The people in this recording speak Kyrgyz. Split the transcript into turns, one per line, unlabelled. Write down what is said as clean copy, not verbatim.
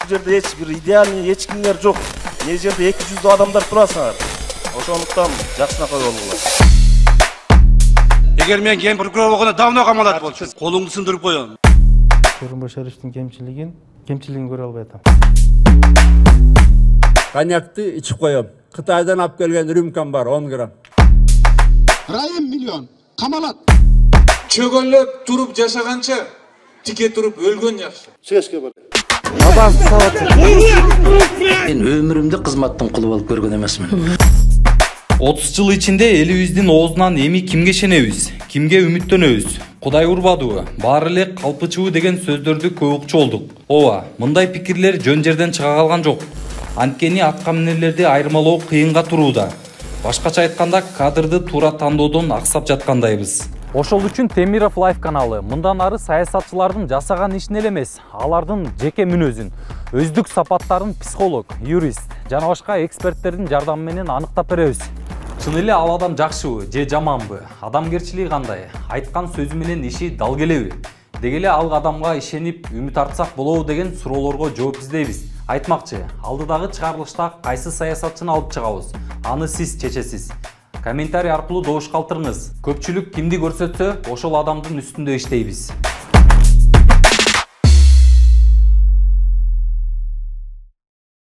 жерде эч бир идеальный эч кимдер жок. Мына жерде 200 адамдар турасыңар. Ошондуктан жакшынакай болгула.
Эгер мен ген прокурор болгондо давно камалат болчу. Колуңду сындырып коём.
Сооронбай Шариповдун кемчилигин көрө албай атам.
Коньякты içip коём. Кытайдан алып келген рюмкам бар 10 грамм.
Райым миллион. Камалат.
Чөгөлөп туруп жашаганча тике туруп өлгөн жакшы.
Сөзгө бар.
Мен өмүрүмдө кызматтын кулу болуп көргөн эмесмин.
30 жыл ичинде элибиздин оозунан эми кимге ишенебиз, кимге үмүттөнөбүз? Кудай урбадыбы, баары эле калпычыбы деген сөздөрдү көп угчу болдук. Ооба, мындай пикирлер жөн жерден чыга калган жок. Анткени аткаминерлерди айырмалоо кыйынга турууда. Башкача айтканда, кадрды туура тандоодон аксап жаткандайбыз. Ошол үчүн Темиров Лайф каналы мындан ары саясатчылардын жасаган ишин эле эмес, алардын жеке мүнөзүн, өздүк сапаттарын психолог, юрист жана башка эксперттердин жардамы менен аныктап беребиз. Чын эле ал адам жакшыбы же жаманбы, адамгерчилиги кандай, айткан сөзү менен иши дал келеби, деги эле ал адамга ишенип үмүт артсак болобу деген суроолорго жооп издейбиз. Айтмакчы, алдыдагы чыгарылышта кайсы саясатчыны алып чыгабыз? Аны сиз чечесиз. Комментарий аркылуу добуш калтырыңыз. Көпчүлүк кимди көрсөтсө, ошол адамдын үстүндө иштейбиз.